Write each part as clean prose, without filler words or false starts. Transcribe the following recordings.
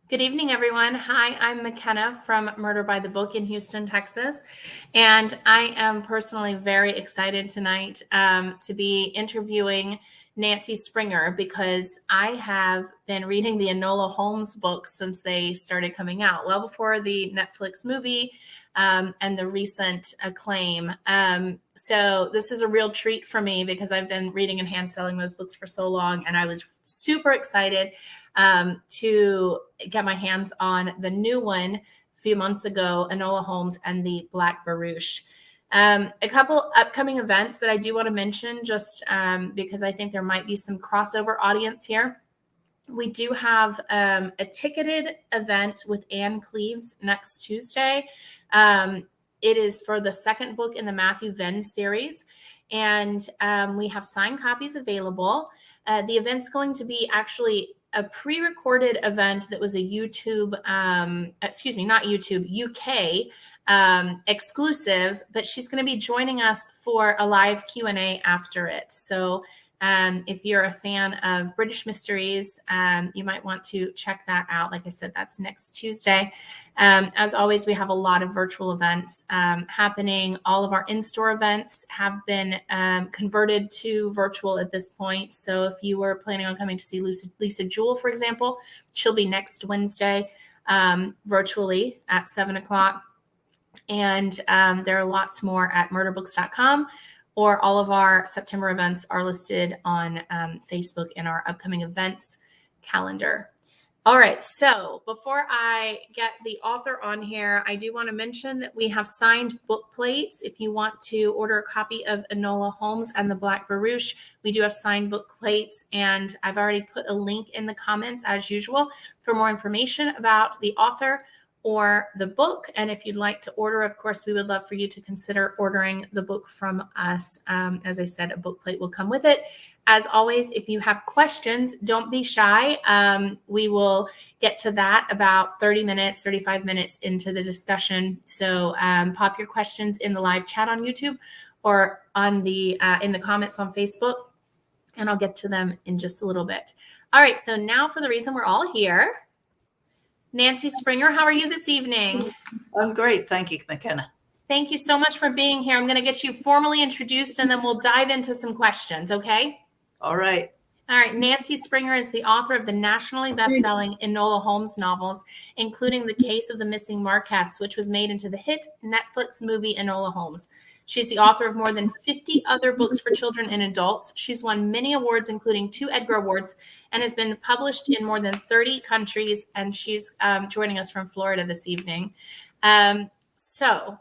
Good evening, everyone. Hi, I'm McKenna from Murder by the Book in Houston, Texas. And I am personally very excited tonight to be interviewing Nancy Springer because I have been reading the Enola Holmes books since they started coming out, well before the Netflix movie and the recent acclaim. So this is a real treat for me because I've been reading and hand selling those books for so long, and I was super excited to get my hands on the new one a few months ago, Enola Holmes and the Black Barouche. A couple upcoming events that I do want to mention just because I think there might be some crossover audience here. We do have a ticketed event with Anne Cleves next Tuesday. It is for the second book in the Matthew Venn series, and we have signed copies available. The event's going to be actually a pre-recorded event that was a YouTube, not YouTube, UK exclusive, but she's going to be joining us for a live Q&A after it. So if you're a fan of British mysteries, you might want to check that out. Like I said, that's next Tuesday. As always, we have a lot of virtual events happening. All of our in-store events have been converted to virtual at this point. So if you were planning on coming to see Lisa Jewell, for example, she'll be next Wednesday virtually at 7 o'clock. And there are lots more at murderbooks.com. Or all of our September events are listed on Facebook in our upcoming events calendar. All right, so before I get the author on here, I do want to mention that we have signed book plates. If you want to order a copy of Enola Holmes and the Black Barouche, we do have signed book plates, and I've already put a link in the comments as usual for more information about the author or the book. And if you'd like to order, of course, we would love for you to consider ordering the book from us. As I said, a book plate will come with it. As always, if you have questions, don't be shy. We will get to that about 30 minutes, 35 minutes into the discussion. So pop your questions in the live chat on YouTube or on the in the comments on Facebook, and I'll get to them in just a little bit. All right, so now for the reason we're all here. Nancy Springer, how are you this evening? I'm great. Thank you, McKenna. Thank you so much for being here. I'm going to get you formally introduced, and then we'll dive into some questions, okay? All right. All right. Nancy Springer is the author of the nationally best-selling Enola Holmes novels, including The Case of the Missing Marquess, which was made into the hit Netflix movie Enola Holmes. She's the author of more than 50 other books for children and adults. She's won many awards, including 2 Edgar Awards, and has been published in more than 30 countries. And she's joining us from Florida this evening. So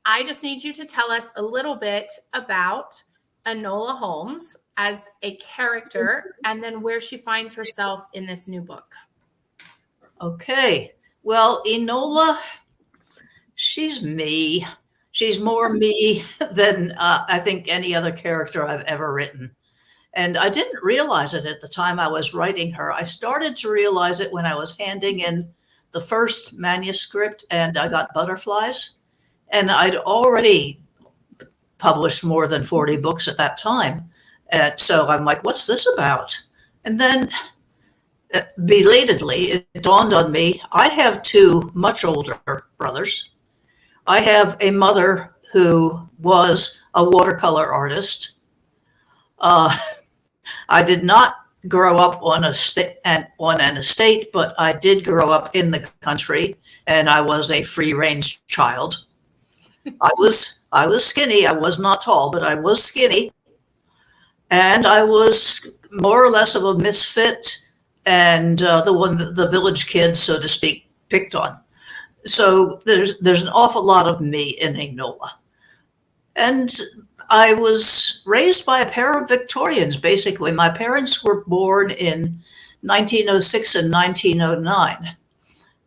I just need you to tell us a little bit about Enola Holmes as a character, and then where she finds herself in this new book. Okay. Well, Enola, she's me. She's more me than I think any other character I've ever written. And I didn't realize it at the time I was writing her. I started to realize it when I was handing in the first manuscript and I got butterflies. And I'd already published more than 40 books at that time. So I'm like, what's this about? And then belatedly, it dawned on me, I have 2 much older brothers. I have a mother who was a watercolor artist. I did not grow up on an estate, but I did grow up in the country, and I was a free-range child. I was skinny. I was not tall, but I was skinny, and I was more or less of a misfit, and the one that the village kids, so to speak, picked on. So there's an awful lot of me in Enola. And I was raised by a pair of Victorians, basically. My parents were born in 1906 and 1909.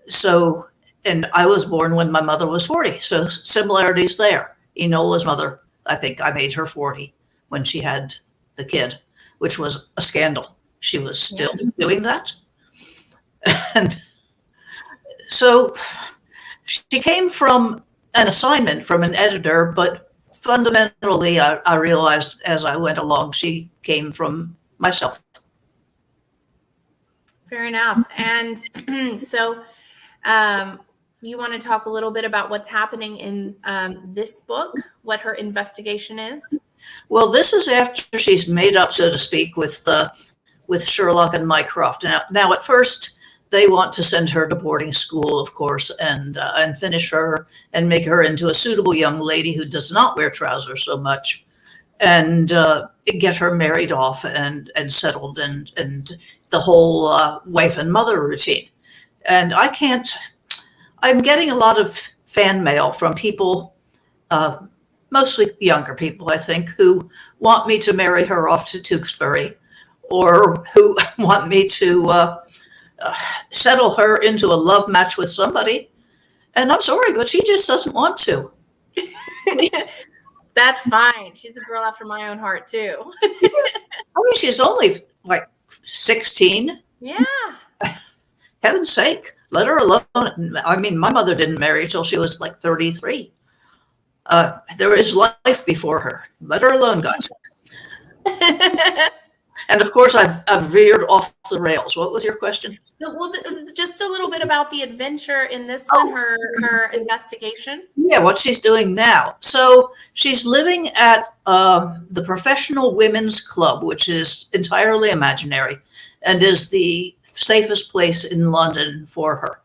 So, and I was born when my mother was 40. So similarities there. Enola's mother, I think I made her 40 when she had the kid, which was a scandal. She was still doing that. And so she came from an assignment from an editor, but fundamentally, I realized as I went along, she came from myself. Fair enough. And so um, you want to talk a little bit about what's happening in this book, what her investigation is? Well, this is after she's made up, so to speak, with Sherlock and Mycroft. Now, at first, they want to send her to boarding school, of course, and finish her and make her into a suitable young lady who does not wear trousers so much, and get her married off and settled, and the whole wife and mother routine. And I'm getting a lot of fan mail from people, mostly younger people, I think, who want me to marry her off to Tewkesbury, or who want me to settle her into a love match with somebody. And I'm sorry, but she just doesn't want to. That's fine. She's a girl after my own heart, too. I mean, she's only like 16. Yeah. Heaven's sake, let her alone. I mean, my mother didn't marry till she was like 33. There is life before her. Let her alone, guys. And of course, I've veered off the rails. What was your question? Well, just a little bit about the adventure in this one, her investigation. Yeah, what she's doing now. So she's living at the Professional Women's Club, which is entirely imaginary and is the safest place in London for her.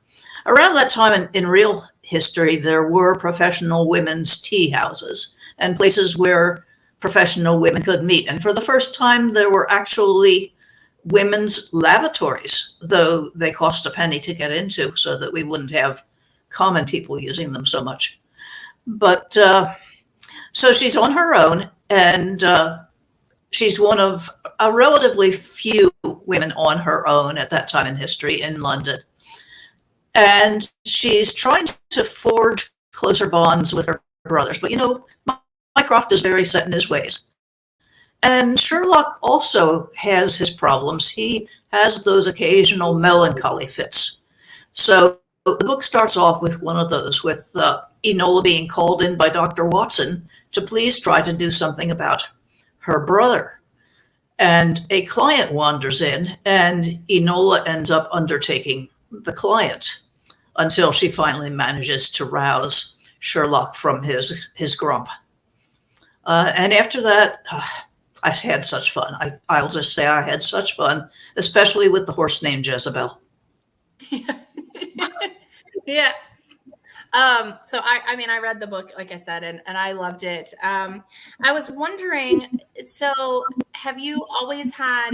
Around that time in real history, there were professional women's tea houses and places where professional women could meet. And for the first time, there were actually women's lavatories, though they cost a penny to get into so that we wouldn't have common people using them so much. But so she's on her own, and she's one of a relatively few women on her own at that time in history in London. And she's trying to forge closer bonds with her brothers. But, Mycroft is very set in his ways. And Sherlock also has his problems. He has those occasional melancholy fits. So the book starts off with one of those, with Enola being called in by Dr. Watson to please try to do something about her brother. And a client wanders in, and Enola ends up undertaking the client until she finally manages to rouse Sherlock from his grump. And after that, I had such fun. I'll just say I had such fun, especially with the horse named Jezebel. Yeah. So I read the book, like I said, and I loved it. I was wondering, so have you always had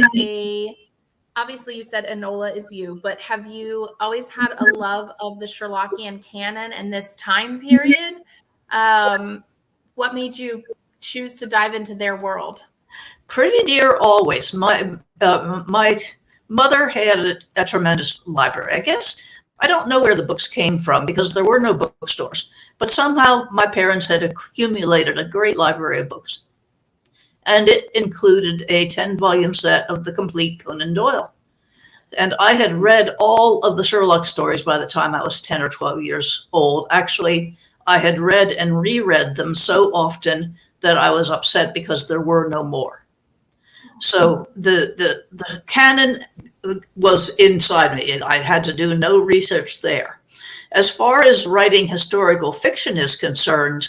obviously you said Enola is you, but have you always had a love of the Sherlockian canon and this time period? What made you choose to dive into their world? Pretty near always. My mother had a tremendous library. I guess I don't know where the books came from because there were no bookstores, but somehow my parents had accumulated a great library of books. And it included a 10-volume set of the complete Conan Doyle. And I had read all of the Sherlock stories by the time I was 10 or 12 years old. Actually, I had read and reread them so often that I was upset because there were no more. So the canon was inside me. I had to do no research there. As far as writing historical fiction is concerned,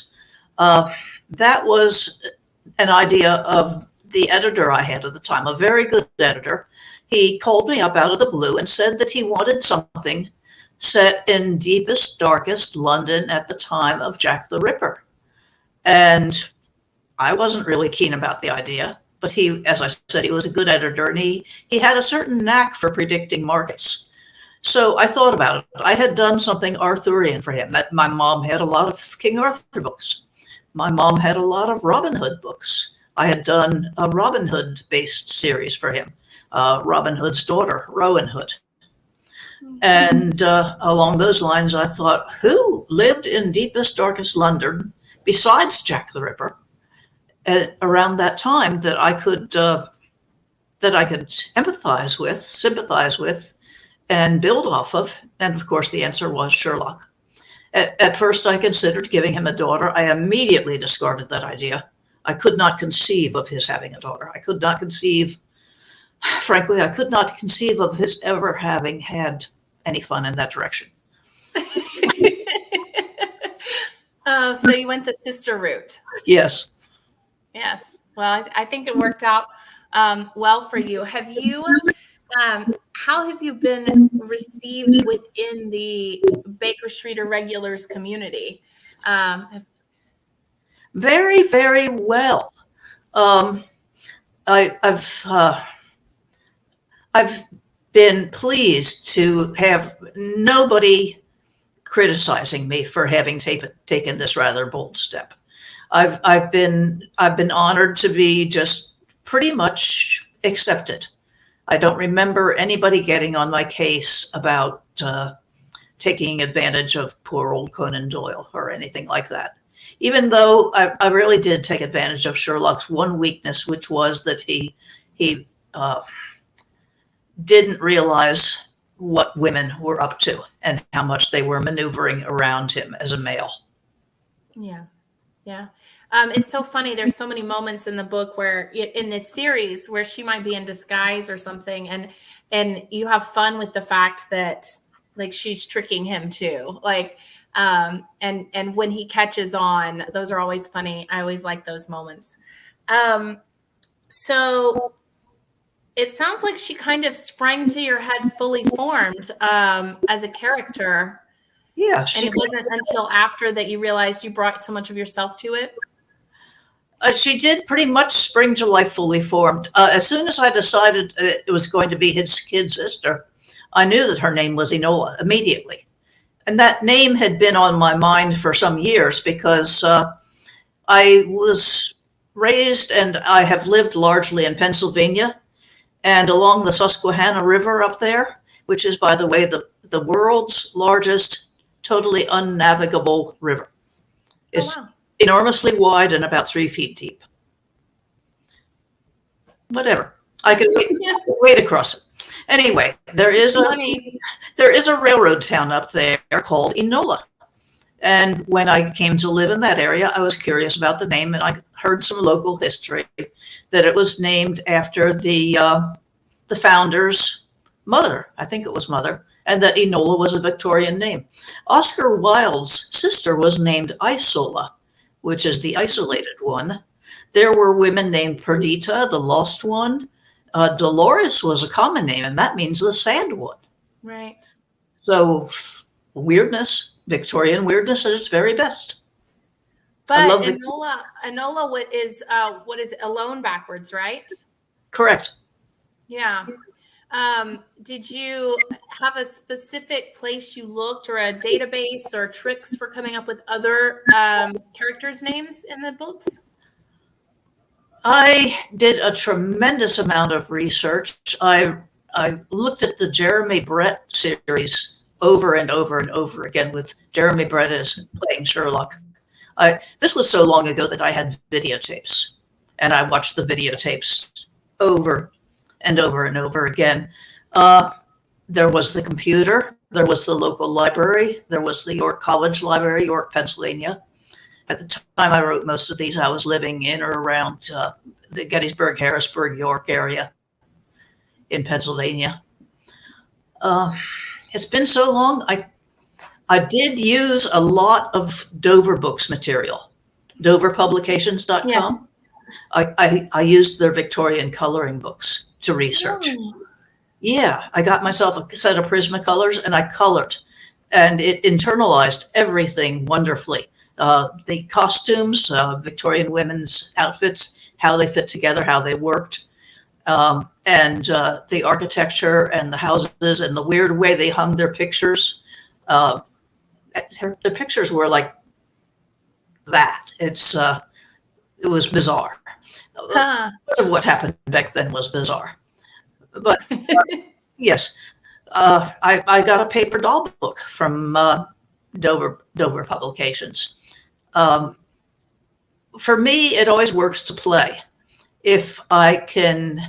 that was an idea of the editor I had at the time, a very good editor. He called me up out of the blue and said that he wanted something set in deepest, darkest London at the time of Jack the Ripper. And I wasn't really keen about the idea, but he, as I said, he was a good editor, and he had a certain knack for predicting markets. So I thought about it. I had done something Arthurian for him. That my mom had a lot of King Arthur books. My mom had a lot of Robin Hood books. I had done a Robin Hood-based series for him, Robin Hood's daughter, Rowan Hood. And along those lines, I thought, who lived in deepest, darkest London besides Jack the Ripper at around that time that I could empathize with, sympathize with, and build off of? And of course, the answer was Sherlock. At first, I considered giving him a daughter. I immediately discarded that idea. I could not conceive of his having a daughter. I could not conceive Frankly, I could not conceive of his ever having had any fun in that direction. So you went the sister route. Yes. Yes. Well, I think it worked out well for you. How have you been received within the Baker Street regulars community? Very, very well. Um, I, I've been pleased to have nobody criticizing me for having taken this rather bold step. I've been honored to be just pretty much accepted. I don't remember anybody getting on my case about taking advantage of poor old Conan Doyle or anything like that. Even though I really did take advantage of Sherlock's one weakness, which was that he didn't realize what women were up to and how much they were maneuvering around him as a male. Yeah. Yeah. It's so funny. There's so many moments in the book where in this series where she might be in disguise or something, and you have fun with the fact that like she's tricking him too. Like, and when he catches on, those are always funny. I always like those moments. So it sounds like she kind of sprang to your head fully formed as a character. Yeah, And it wasn't until after that you realized you brought so much of yourself to it. She did pretty much spring to life fully formed. As soon as I decided it was going to be his kid sister, I knew that her name was Enola immediately. And that name had been on my mind for some years because I was raised and I have lived largely in Pennsylvania and along the Susquehanna River up there, which is, by the way, the world's largest totally unnavigable river. It's enormously wide and about 3 feet deep. Whatever. I could wade across it. Anyway, there is a railroad town up there called Enola. And when I came to live in that area, I was curious about the name, and I heard some local history that it was named after the founder's mother. I think it was mother, and that Enola was a Victorian name. Oscar Wilde's sister was named Isola, which is the isolated one. There were women named Perdita, the lost one. Dolores was a common name, and that means the sad one. Right. So weirdness, Victorian weirdness at its very best. But Enola, what is it? Alone backwards, right? Correct. Yeah. Did you have a specific place you looked, or a database, or tricks for coming up with other characters' names in the books? I did a tremendous amount of research. I looked at the Jeremy Brett series over and over and over again, with Jeremy Brett as playing Sherlock. This was so long ago that I had videotapes, and I watched the videotapes over and over and over again. There was the computer, there was the local library, there was the York College Library, York, Pennsylvania. At the time I wrote most of these, I was living in or around the Gettysburg, Harrisburg, York area in Pennsylvania. It's been so long. I did use a lot of Dover Books material, doverpublications.com. Yes. I used their Victorian coloring books to research. Oh. Yeah, I got myself a set of Prismacolors and I colored, and it internalized everything wonderfully. The costumes, Victorian women's outfits, how they fit together, how they worked, and the architecture and the houses and the weird way they hung their pictures. The pictures were like that. It was bizarre. What happened back then was bizarre. But yes, I got a paper doll book from Dover Publications. For me, it always works to play. If I can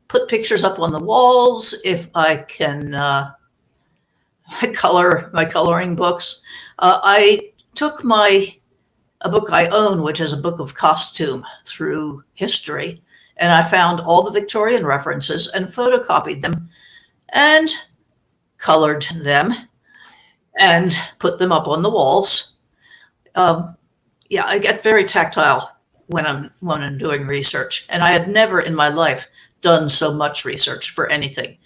put pictures up on the walls, if I can color my coloring books, I took a book I own, which is a book of costume through history, And I found all the Victorian references and photocopied them and colored them and put them up on the walls. Yeah, I get very tactile when I'm doing research, and I had never in my life done so much research for anything,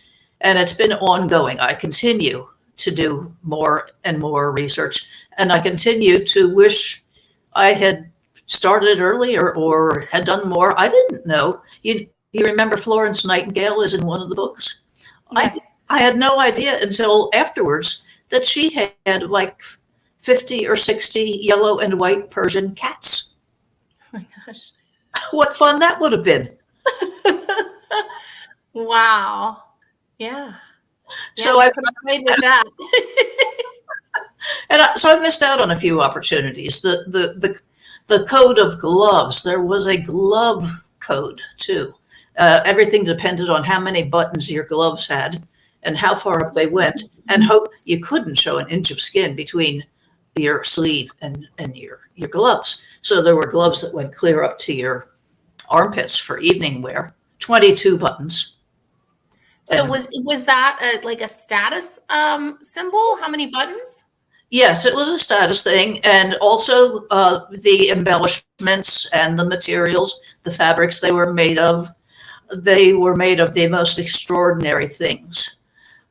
and it's been ongoing. I continue to do more and more research, and I continue to wish I had started earlier or had done more. I didn't know. You remember Florence Nightingale is in one of the books? Yes. I had no idea until afterwards that she had like 50 or 60 yellow and white Persian cats. Oh my gosh. What fun that would have been. Wow. Yeah. So I played with that. so I missed out on a few opportunities. The code of gloves, there was a glove code too. Everything depended on how many buttons your gloves had and how far up they went, and hope you couldn't show an inch of skin between your sleeve and your gloves. So there were gloves that went clear up to your armpits for evening wear. 22 buttons. So And was that like a status symbol? How many buttons? yes, it was a status thing, and also the embellishments and the materials, the fabrics they were made of. They were made of the most extraordinary things,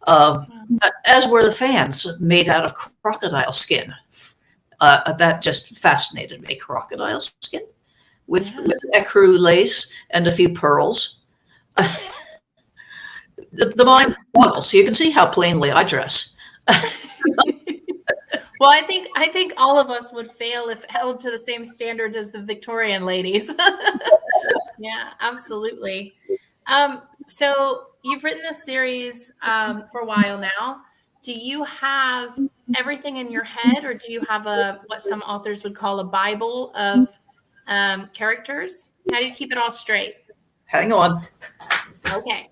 as were the fans made out of crocodile skin. That just fascinated me. Crocodile skin with ecru lace and a few pearls. The mind boggles. You can see how plainly I dress. Well, I think all of us would fail if held to the same standard as the Victorian ladies. Yeah, absolutely. So you've written this series for a while now. Do you have everything in your head, or do you have what some authors would call a Bible of characters? How do you keep it all straight? Hang on. Okay.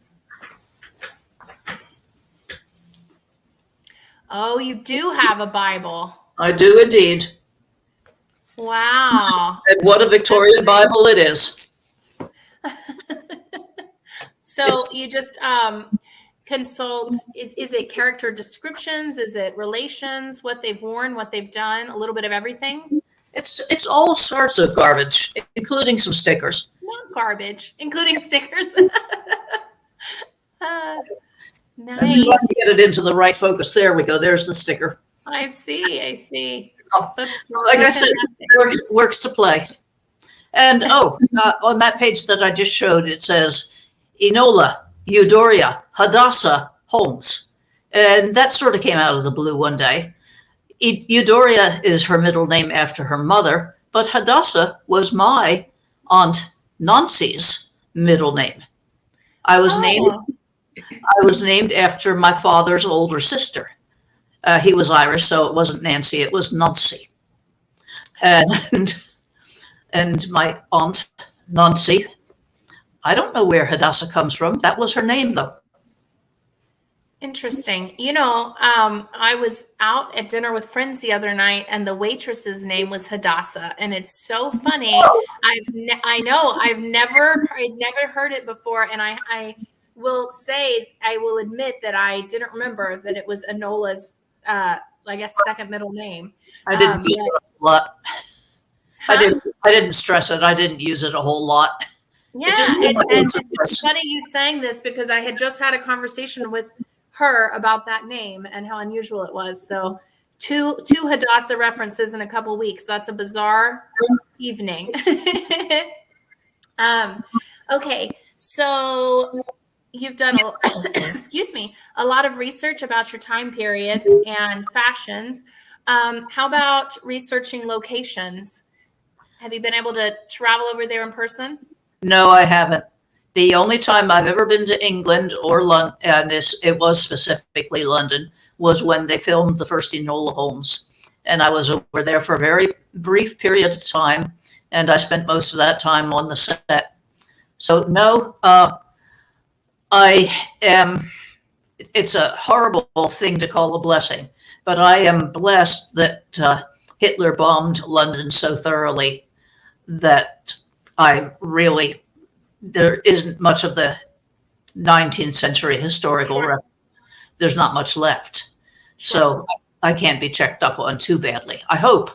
Oh, you do have a Bible. I do indeed. Wow. And what a Victorian Bible it is. So you just consult, is it character descriptions? Is it relations, what they've worn, what they've done, a little bit of everything? It's all sorts of garbage, including some stickers. Not garbage, including stickers. I'm just trying to get it into the right focus. There we go. There's the sticker. I see. That's like I said, works to play. And on that page that I just showed, it says Enola, Eudora, Hadassah, Holmes. And that sort of came out of the blue one day. Eudora is her middle name after her mother, but Hadassah was my Aunt Nancy's middle name. I was named after my father's older sister. He was Irish, so it wasn't Nancy, it was Nancy. And my Aunt Nancy, I don't know where Hadassah comes from. That was her name, though. Interesting. I was out at dinner with friends the other night, and the waitress's name was Hadassah, and it's so funny. I'd never heard it before, and I will admit that I didn't remember that it was Enola's, I guess, second middle name. I didn't use it a lot. Huh? I didn't stress it. I didn't use it a whole lot. Yeah, and it's funny you saying this because I had just had a conversation with her about that name and how unusual it was. So two Hadassah references in a couple weeks. That's a bizarre evening. Okay, so you've done a lot of research about your time period and fashions. How about researching locations? Have you been able to travel over there in person? No, I haven't. The only time I've ever been to England or London, and it was specifically London, was when they filmed the first Enola Holmes. And I was over there for a very brief period of time, and I spent most of that time on the set. So no, it's a horrible thing to call a blessing, but I am blessed that Hitler bombed London so thoroughly that I really there isn't much of the 19th century historical Sure. reference. There's not much left. Sure. So I can't be checked up on too badly. I hope.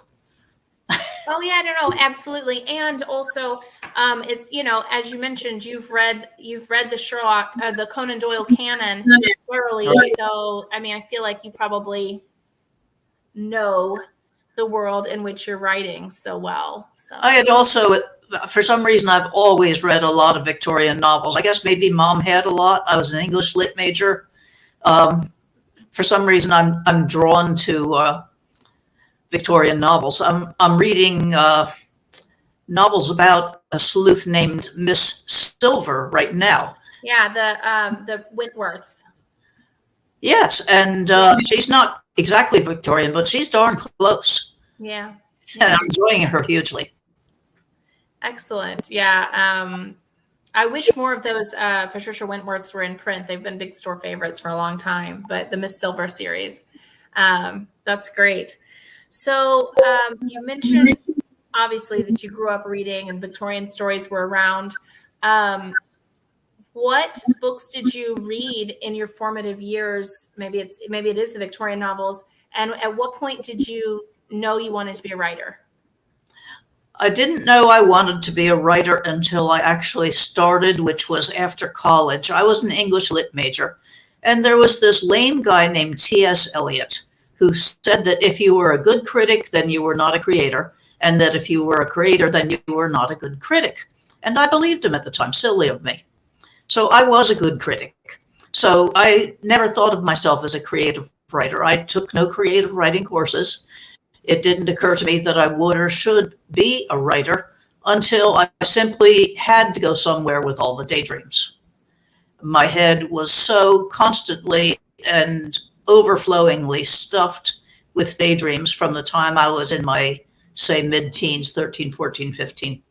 Oh yeah, no, absolutely. And also, it's, as you mentioned, you've read the the Conan Doyle canon thoroughly. Right. So, I mean, I feel like you probably know the world in which you're writing so well. So, I had also, for some reason, I've always read a lot of Victorian novels. I guess maybe mom had a lot. I was an English lit major. For some reason, I'm drawn to Victorian novels. I'm reading novels about a sleuth named Miss Silver right now. yeah, the Wentworths. Yes, and she's not exactly Victorian, but she's darn close. Yeah. And I'm enjoying her hugely. Excellent. Yeah. I wish more of those Patricia Wentworths were in print. They've been big store favorites for a long time, but the Miss Silver series, that's great. So you mentioned obviously that you grew up reading and Victorian stories were around. What books did you read in your formative years? Maybe it is the Victorian novels. And at what point did you know you wanted to be a writer? I didn't know I wanted to be a writer until I actually started, which was after college. I was an English lit major, and there was this lame guy named T.S. Eliot who said that if you were a good critic, then you were not a creator, and that if you were a creator, then you were not a good critic. And I believed him at the time, silly of me. So I was a good critic. So I never thought of myself as a creative writer. I took no creative writing courses. It didn't occur to me that I would or should be a writer until I simply had to go somewhere with all the daydreams. My head was so constantly and overflowingly stuffed with daydreams from the time I was in my, say, mid-teens, 13, 14, 15,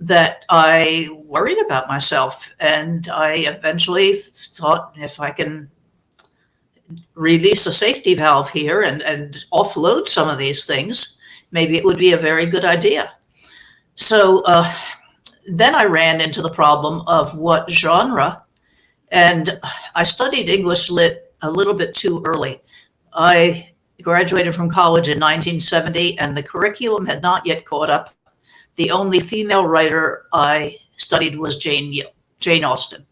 that I worried about myself. And I eventually thought, if I can release a safety valve here and offload some of these things, maybe it would be a very good idea. So then I ran into the problem of what genre, and I studied English lit a little bit too early. I graduated from college in 1970, and the curriculum had not yet caught up. The only female writer I studied was Jane Austen.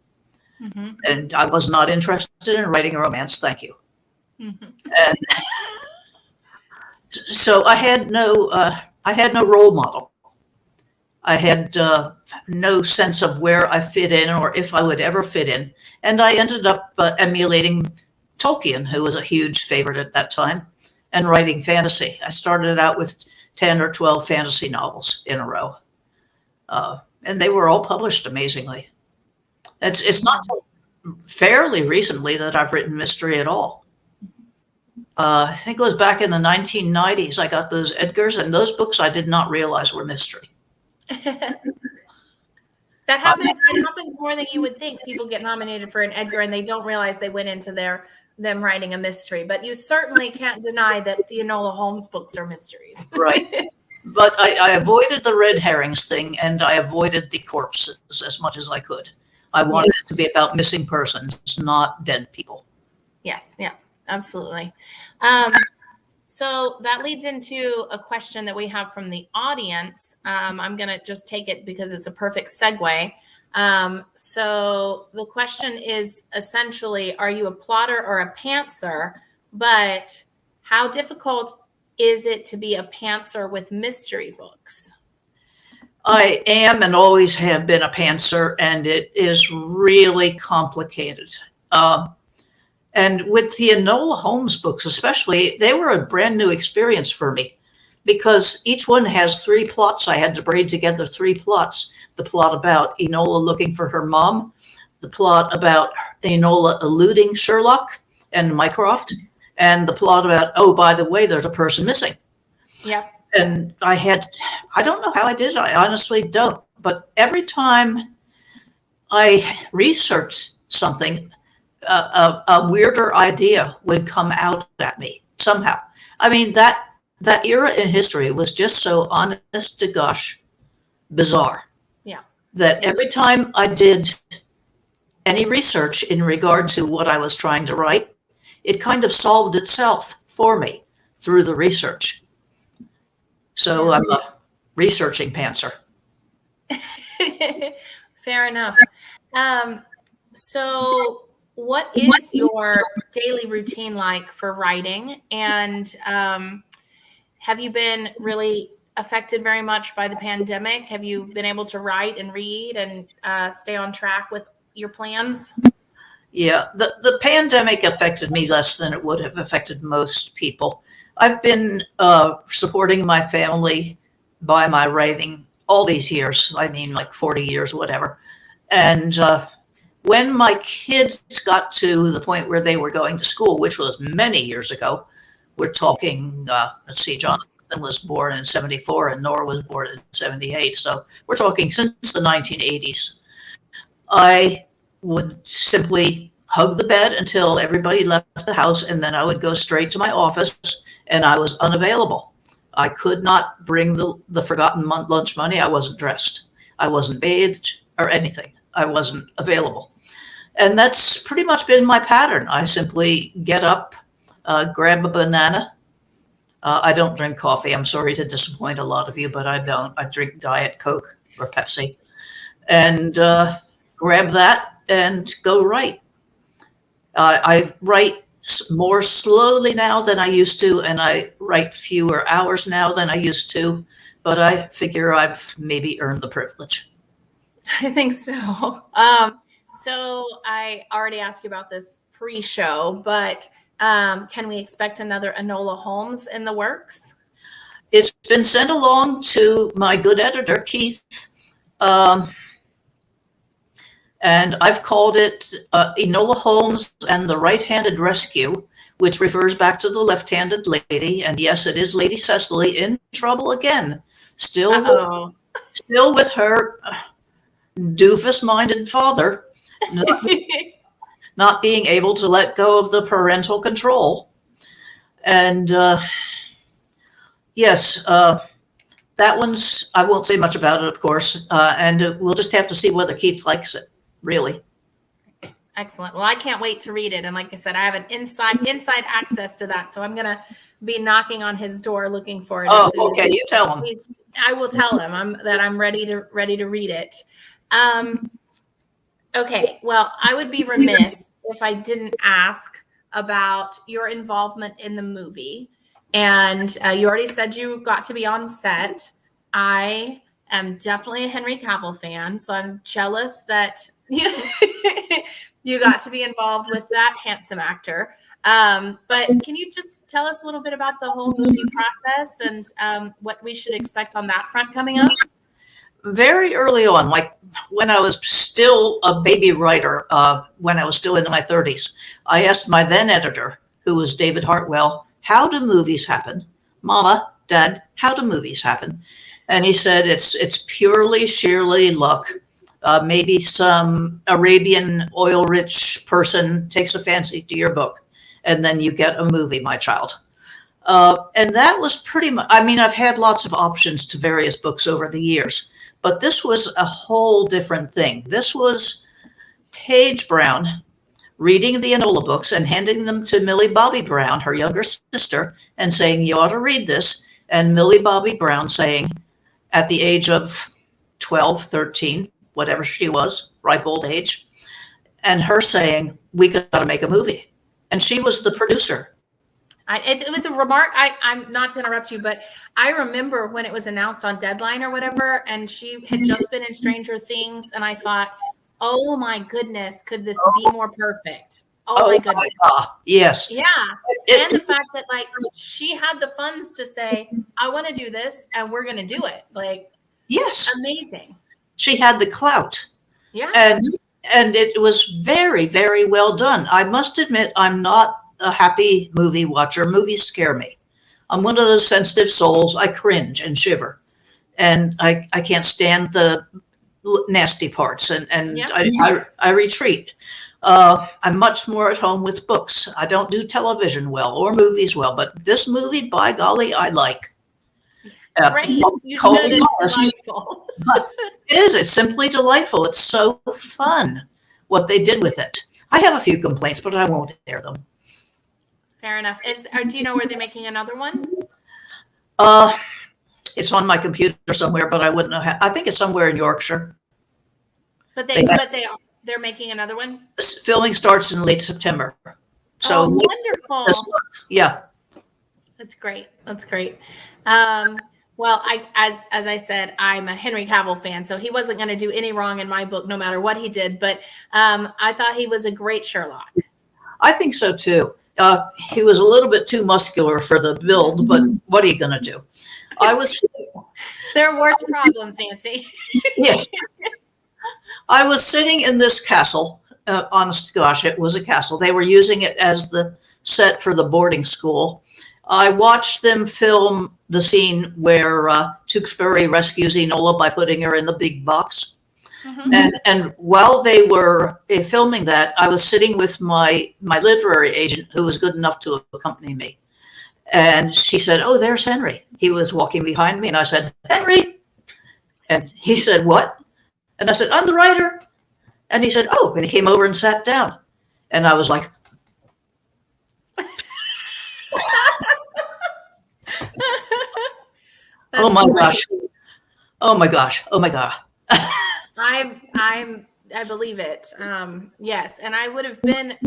Mm-hmm. And I was not interested in writing a romance, thank you. Mm-hmm. And so I had no role model. I had no sense of where I fit in or if I would ever fit in. And I ended up emulating Tolkien, who was a huge favorite at that time, and writing fantasy. I started out with 10 or 12 fantasy novels in a row. And they were all published amazingly. It's not fairly recently that I've written mystery at all. I think it was back in the 1990s I got those Edgars, and those books I did not realize were mystery. That happens. It happens more than you would think. People get nominated for an Edgar and they don't realize they went into them writing a mystery. But you certainly can't deny that the Enola Holmes books are mysteries. Right. But I avoided the red herrings thing, and I avoided the corpses as much as I could. I wanted it to be about missing persons, not dead people. Yes. Yeah, absolutely. So that leads into a question that we have from the audience. I'm going to just take it because it's a perfect segue. So the question is essentially, are you a plotter or a pantser? But how difficult is it to be a pantser with mystery books? I am and always have been a pantser, and it is really complicated. And with the Enola Holmes books especially, they were a brand new experience for me because each one has 3 plots. I had to braid together 3 plots. The plot about Enola looking for her mom, the plot about Enola eluding Sherlock and Mycroft, and the plot about, oh, by the way, there's a person missing. Yep. And I don't know how I did it. I honestly don't. But every time I researched something, a weirder idea would come out at me somehow. I mean, that era in history was just so honest to gosh bizarre. Yeah. that every time I did any research in regard to what I was trying to write, it kind of solved itself for me through the research. So Yeah. I'm a researching pantser. Fair enough. So, what is your daily routine like for writing? And have you been really affected very much by the pandemic? Have you been able to write and read and stay on track with your plans? Yeah, the pandemic affected me less than it would have affected most people. I've been supporting my family by my writing all these years. I mean, like 40 years, whatever. And when my kids got to the point where they were going to school, which was many years ago, we're talking, let's see, Jonathan was born in 74 and Nora was born in 78. So we're talking since the 1980s. I would simply hug the bed until everybody left the house, and then I would go straight to my office, and I was unavailable. I could not bring the forgotten lunch money. I wasn't dressed. I wasn't bathed or anything. I wasn't available. And that's pretty much been my pattern. I simply get up, grab a banana. I don't drink coffee. I'm sorry to disappoint a lot of you, but I don't. I drink Diet Coke or Pepsi. And grab that and go write. I write more slowly now than I used to, and I write fewer hours now than I used to, but I figure I've maybe earned the privilege. I think so. So I already asked you about this pre-show, but can we expect another Enola Holmes in the works? It's been sent along to my good editor, Keith, and I've called it Enola Holmes and the Right-Handed Rescue, which refers back to the left-handed lady. And yes, it is Lady Cecily in trouble again, still with her doofus-minded father, not being able to let go of the parental control. And yes, that one's, I won't say much about it, of course, and we'll just have to see whether Keith likes it. Really. Excellent. Well, I can't wait to read it. And like I said, I have an inside access to that. So I'm going to be knocking on his door looking for it. Oh, okay. You tell him. I will tell him that I'm ready to read it. Okay. Well, I would be remiss if I didn't ask about your involvement in the movie. And you already said you got to be on set. I am definitely a Henry Cavill fan. So I'm jealous that you got to be involved with that handsome actor. But can you just tell us a little bit about the whole movie process and what we should expect on that front coming up? Very early on, like when I was still a baby writer, when I was still in my 30s, I asked my then editor, who was David Hartwell, how do movies happen? Mama, Dad, how do movies happen? And he said, it's purely, sheerly luck. Maybe some Arabian oil-rich person takes a fancy to your book, and then you get a movie, my child. And that was pretty much, I mean, I've had lots of options to various books over the years, but this was a whole different thing. This was Paige Brown reading the Enola books and handing them to Millie Bobby Brown, her younger sister, and saying, you ought to read this. And Millie Bobby Brown saying, at the age of 12, 13, whatever she was, ripe old age, and her saying, we got to make a movie. And she was the producer. It was a remark. I'm not to interrupt you, but I remember when it was announced on Deadline or whatever, and she had just been in Stranger Things, and I thought, oh my goodness, could this be more perfect? Oh my goodness. Yes. Yeah. And the fact that like she had the funds to say, I want to do this and we're going to do it. Like, yes. Amazing. She had the clout. Yeah. And it was very, very well done. I must admit, I'm not a happy movie watcher. Movies scare me. I'm one of those sensitive souls. I cringe and shiver. And I can't stand the nasty parts. And yep. I retreat. I'm much more at home with books. I don't do television well or movies well, but this movie, by golly, I like. Great. You should. It's delightful. It is. It's simply delightful. It's so fun what they did with it. I have a few complaints, but I won't air them. Fair enough. Do you know where they're making another one? Uh, it's on my computer somewhere, but I wouldn't know how. I think it's somewhere in Yorkshire. But they're making another one. Filming starts in late September. So wonderful. Yeah. That's great. That's great. Well, as I said, I'm a Henry Cavill fan, so he wasn't going to do any wrong in my book, no matter what he did. But I thought he was a great Sherlock. I think so too. He was a little bit too muscular for the build, but what are you going to do? There are worse problems, Nancy. Yes. I was sitting in this castle. Honest to gosh, it was a castle. They were using it as the set for the boarding school. I watched them film the scene where Tewkesbury rescues Enola by putting her in the big box. Mm-hmm. And while they were filming that, I was sitting with my literary agent, who was good enough to accompany me. And she said, "Oh, there's Henry." He was walking behind me, and I said, "Henry." And he said, "What?" And I said, "I'm the writer." And he said, "Oh," and he came over and sat down. And I was like, oh my gosh. Oh my gosh. Oh my God. I believe it. Yes. And I would have been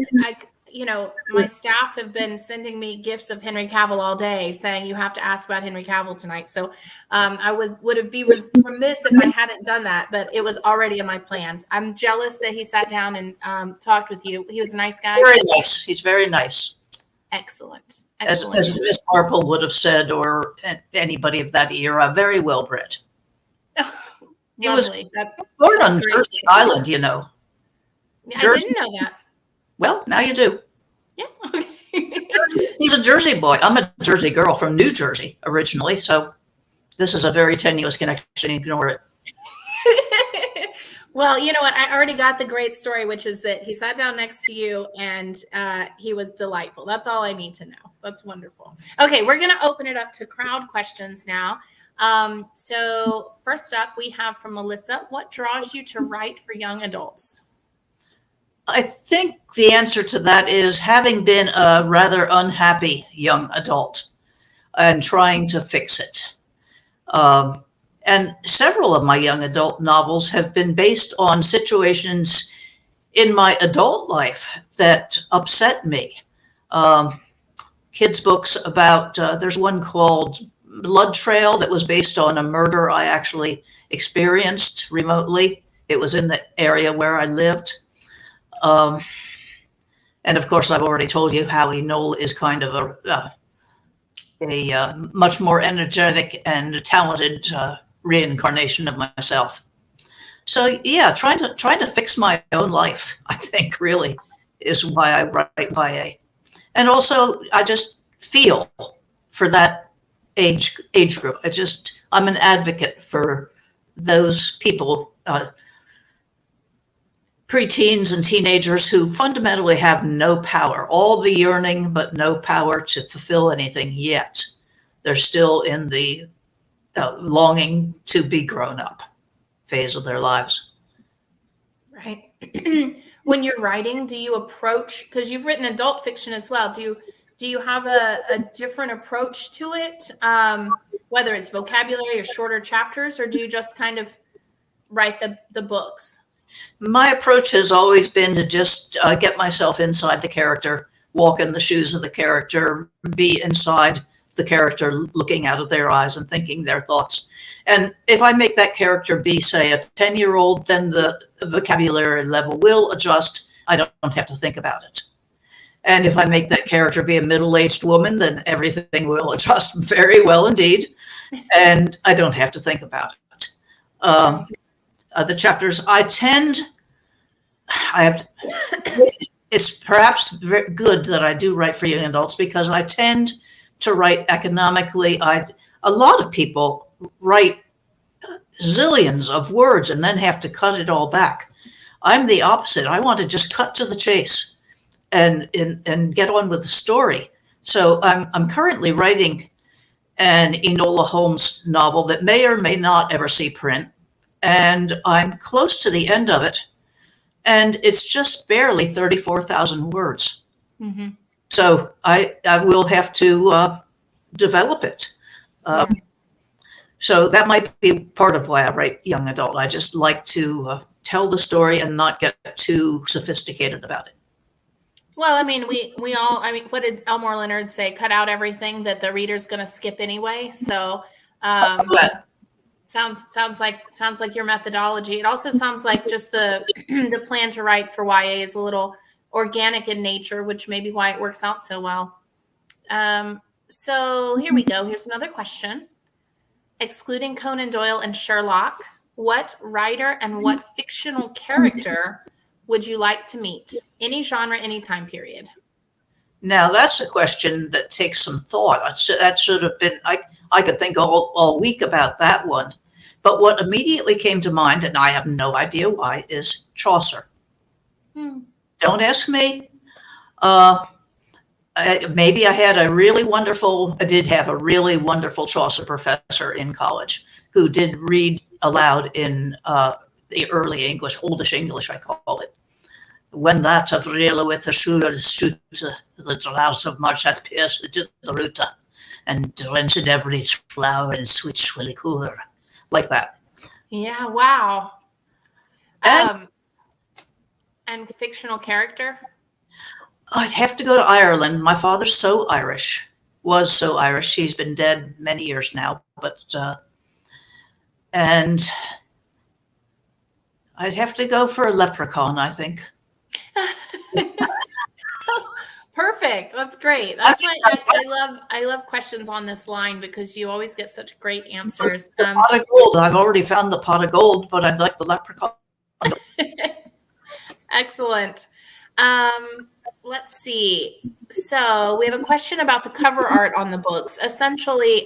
my staff have been sending me gifts of Henry Cavill all day saying you have to ask about Henry Cavill tonight. So I would have been remiss if I hadn't done that, but it was already in my plans. I'm jealous that he sat down and talked with you. He was a nice guy. Very nice. He's very nice. Excellent. As Miss Marple would have said, or anybody of that era, very well bred. Oh, he was born on Jersey Island, you know. I didn't know that. Well, now you do. Yeah. Okay. He's a Jersey boy. I'm a Jersey girl from New Jersey originally, so this is a very tenuous connection. Ignore it. Well, you know what? I already got the great story, which is that he sat down next to you and he was delightful. That's all I need to know. That's wonderful. Okay, we're going to open it up to crowd questions now. So first up, we have from Melissa, what draws you to write for young adults? I think the answer to that is having been a rather unhappy young adult and trying to fix it. And several of my young adult novels have been based on situations in my adult life that upset me. Kids' books about, there's one called Blood Trail that was based on a murder I actually experienced remotely. It was in the area where I lived. And of course, I've already told you how Enola is kind of a much more energetic and talented reincarnation of myself. So yeah, trying to fix my own life, I think, really is why I write YA. And also, I just feel for that age group. I'm an advocate for those people, preteens and teenagers who fundamentally have no power, all the yearning, but no power to fulfill anything yet. They're still in the longing to be grown up phase of their lives. Right. When you're writing, do you approach, because you've written adult fiction as well, do you have a different approach to it, whether it's vocabulary or shorter chapters, or do you just kind of write the books? My approach has always been to just get myself inside the character, walk in the shoes of the character, be inside the character, looking out of their eyes and thinking their thoughts. And if I make that character be, say, a 10-year-old, then the vocabulary level will adjust. I don't have to think about it. And if I make that character be a middle-aged woman, then everything will adjust very well indeed. And I don't have to think about it. The chapters, it's perhaps very good that I do write for young adults because I tend to write economically. A lot of people write zillions of words and then have to cut it all back. I'm the opposite. I want to just cut to the chase and get on with the story. So I'm currently writing an Enola Holmes novel that may or may not ever see print. and I'm close to the end of it, and it's just barely 34,000 words. Mm-hmm. So I will have to develop it. Yeah. So that might be part of why I write young adult. I just like to tell the story and not get too sophisticated about it. Well, I mean, we all. I mean, what did Elmore Leonard say? Cut out everything that the reader's going to skip anyway. So, But sounds like your methodology. It also sounds like just the the plan to write for YA is a little organic in nature, which may be why it works out so well. So here we go. Here's another question. Excluding Conan Doyle and Sherlock, what writer and what fictional character would you like to meet? Any genre, any time period. now that's a question that takes some thought. That should have been, I could think all week about that one. But what immediately came to mind, and I have no idea why, is Chaucer. Don't ask me. Maybe I did have a really wonderful Chaucer professor in college who did read aloud in the early English, oldish English, I call it. When that of really with the shoot, the drought of March hath pierced into the root and drenched every flower in sweet swilly cooler. Like that. Yeah, wow. And fictional character? I'd have to go to Ireland. My father's was so Irish. He's been dead many years now, and I'd have to go for a leprechaun, I think. Perfect. That's great. That's why I love questions on this line because you always get such great answers. Pot of gold. I've already found the pot of gold, but I'd like the leprechaun. Excellent. Let's see. So we have a question about the cover art on the books. Essentially,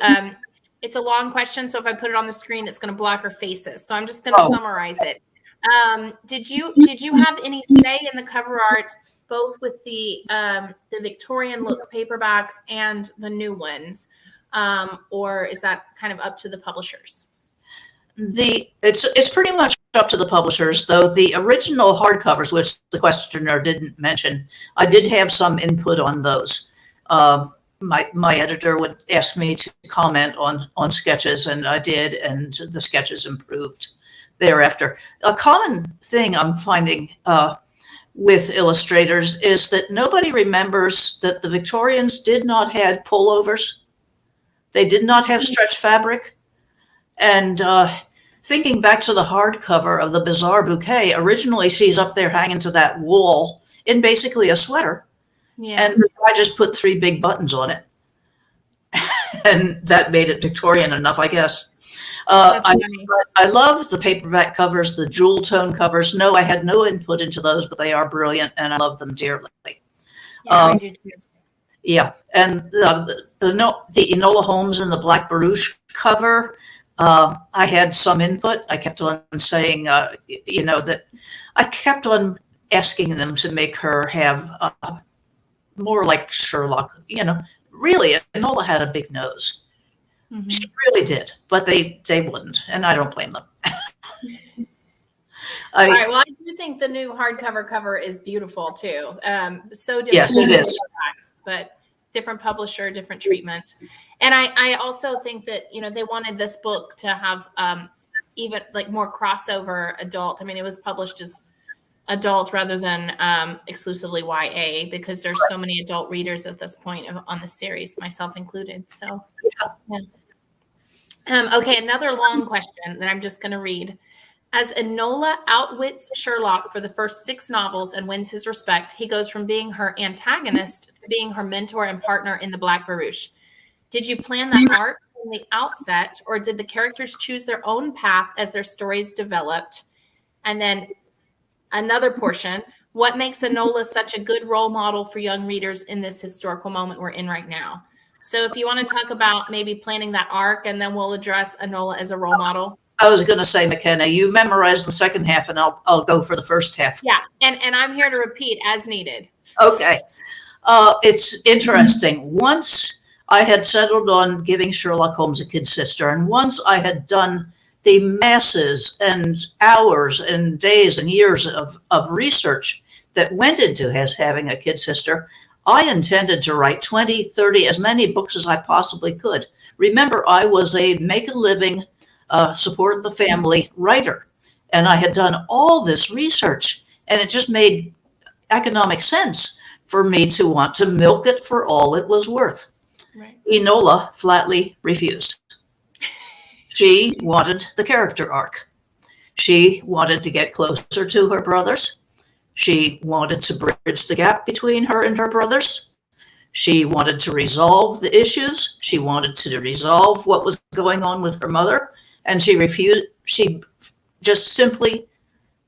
it's a long question, so if I put it on the screen, it's going to block our faces. So I'm just going to summarize it. Did you have any say in the cover art, both with the Victorian look paperbacks and the new ones, or is that kind of up to the publishers? It's pretty much up to the publishers, though the original hardcovers, which the questioner didn't mention, I did have some input on those. My editor would ask me to comment on sketches, and I did, and the sketches improved thereafter. A common thing I'm finding with illustrators is that nobody remembers that the Victorians did not have pullovers. They did not have stretch fabric. And thinking back to the hardcover of the Bizarre Bouquet, originally she's up there hanging to that wall in basically a sweater. Yeah. And the guy just put 3 big buttons on it. And that made it Victorian enough, I guess. I love the paperback covers, the jewel tone covers. No, I had no input into those, but they are brilliant, and I love them dearly. Yeah, I do too. Yeah, and the Enola Holmes and the Black Barouche cover, I had some input. I kept on saying, that I kept on asking them to make her have more like Sherlock. Really, Enola had a big nose. Mm-hmm. She really did, but they wouldn't, and I don't blame them. All right. Well, I do think the new hardcover cover is beautiful too. So different. Yes, it is. But different publisher, different treatment. And I also think that, they wanted this book to have even like more crossover adult. I mean, it was published as adult rather than exclusively YA because there's so many adult readers at this point on the series, myself included. So, yeah. Okay, another long question that I'm just going to read. As Enola outwits Sherlock for the first 6 novels and wins his respect, he goes from being her antagonist to being her mentor and partner in the Black Barouche. Did you plan that arc from the outset, or did the characters choose their own path as their stories developed? And then another portion, what makes Enola such a good role model for young readers in this historical moment we're in right now? So if you want to talk about maybe planning that arc, and then we'll address Enola as a role model. I was going to say, McKenna, you memorize the second half, and I'll go for the first half. Yeah, and I'm here to repeat as needed. Okay. It's interesting. Once I had settled on giving Sherlock Holmes a kid sister, and once I had done the masses and hours and days and years of research that went into having a kid sister, I intended to write 20, 30, as many books as I possibly could. Remember, I was a make a living, support the family writer, and I had done all this research, and it just made economic sense for me to want to milk it for all it was worth. Right. Enola flatly refused. She wanted the character arc. She wanted to get closer to her brothers. She wanted to bridge the gap between her and her brothers. She wanted to resolve the issues. She wanted to resolve what was going on with her mother. And she refused. She just simply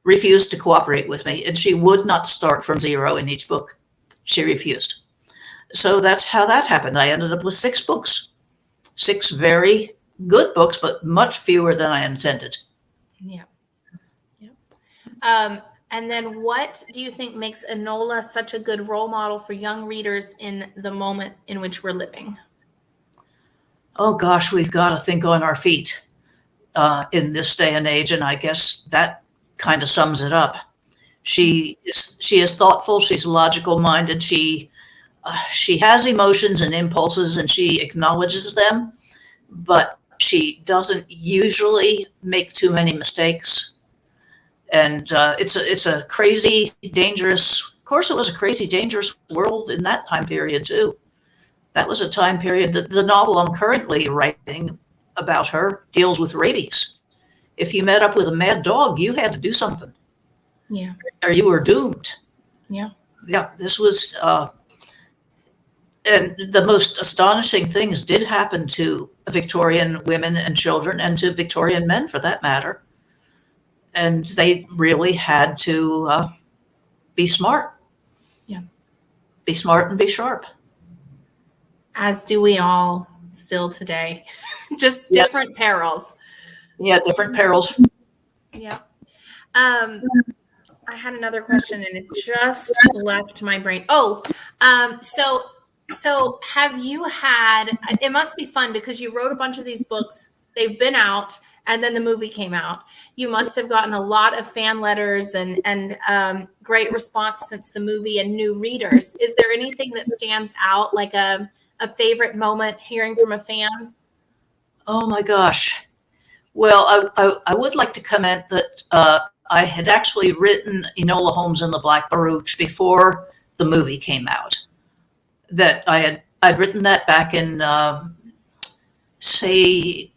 refused to cooperate with me. And she would not start from zero in each book. She refused. So that's how that happened. I ended up with 6 books, 6 very good books, but much fewer than I intended. Yeah. And then what do you think makes Enola such a good role model for young readers in the moment in which we're living? Oh gosh, we've got to think on our feet in this day and age, and I guess that kind of sums it up. She is thoughtful. She's logical minded. She has emotions and impulses, and she acknowledges them, but she doesn't usually make too many mistakes. And it's a crazy, dangerous. Of course, it was a crazy, dangerous world in that time period too. That was a time period that the novel I'm currently writing about her deals with rabies. If you met up with a mad dog, you had to do something. Yeah. Or you were doomed. Yeah. Yeah, this was, and the most astonishing things did happen to Victorian women and children, and to Victorian men for that matter. And they really had to be smart. Yeah. Be smart and be sharp. As do we all still today. Just different perils. Yeah, different perils. Yeah. I had another question and it just left my brain. So have you had, it must be fun because you wrote a bunch of these books, they've been out, and then the movie came out. You must have gotten a lot of fan letters and great response since the movie and new readers. Is there anything that stands out, like a favorite moment hearing from a fan? Oh my gosh. Well, I would like to comment that I had actually written Enola Holmes and the Black Barouche before the movie came out. That I'd written that back in say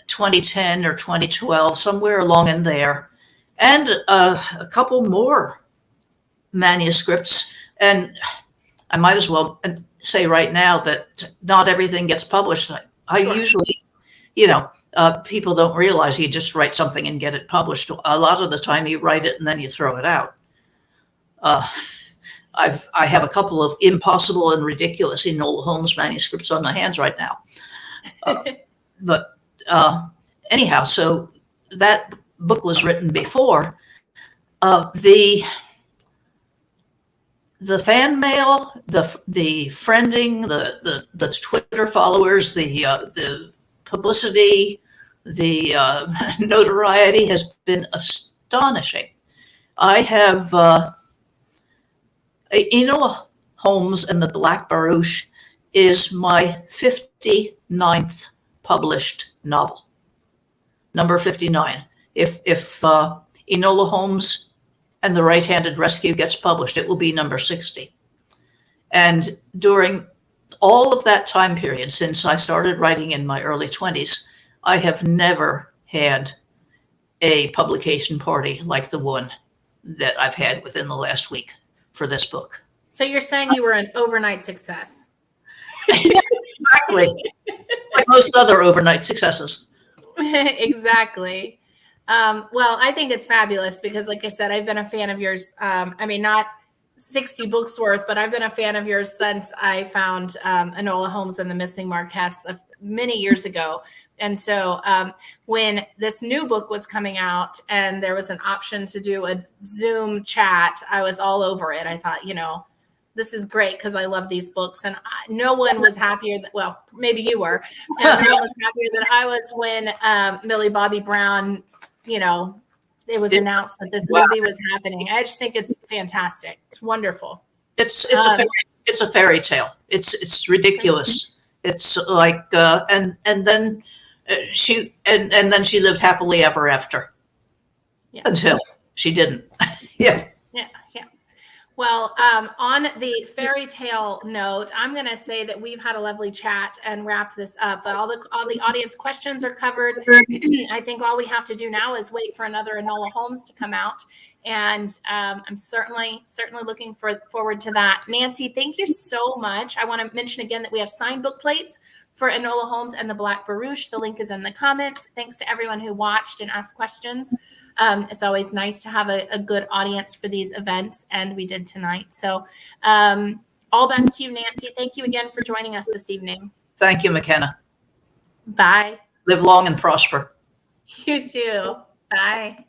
2010 or 2012, somewhere along in there, and a couple more manuscripts. And I might as well say right now that not everything gets published. I Sure. usually, people don't realize you just write something and get it published. A lot of the time you write it and then you throw it out. I have a couple of impossible and ridiculous Enola Holmes manuscripts on my hands right now. But anyhow, so that book was written before. The fan mail, the friending, the Twitter followers, the publicity, the notoriety has been astonishing. I have Enola Holmes and the Black Barouche is my 59th published novel. Number 59. If Enola Holmes and the Right-Handed Rescue gets published, it will be number 60. And during all of that time period, since I started writing in my early 20s, I have never had a publication party like the one that I've had within the last week for this book. So you're saying you were an overnight success. Exactly. Like most other overnight successes. Exactly. Well, I think it's fabulous because, like I said, I've been a fan of yours. Not 60 books worth, but I've been a fan of yours since I found Enola Holmes and the Missing Marquess many years ago. And so when this new book was coming out and there was an option to do a Zoom chat, I was all over it. I thought, this is great because I love these books, and no one was happier well, maybe you were. No one was happier than I was when Millie Bobby Brown, it was announced that this movie was happening. I just think it's fantastic. It's wonderful. It's a fairy tale. It's ridiculous. It's like and then she lived happily ever after. Yeah. Until she didn't. Yeah. Well, on the fairy tale note, I'm going to say that we've had a lovely chat and wrap this up. But all the audience questions are covered. I think all we have to do now is wait for another Enola Holmes to come out, and I'm certainly looking forward to that. Nancy, thank you so much. I want to mention again that we have signed book plates for Enola Holmes and the Black Barouche. The link is in the comments. Thanks to everyone who watched and asked questions. It's always nice to have a good audience for these events, and we did tonight. So all best to you, Nancy. Thank you again for joining us this evening. Thank you, McKenna. Bye. Live long and prosper. You too. Bye.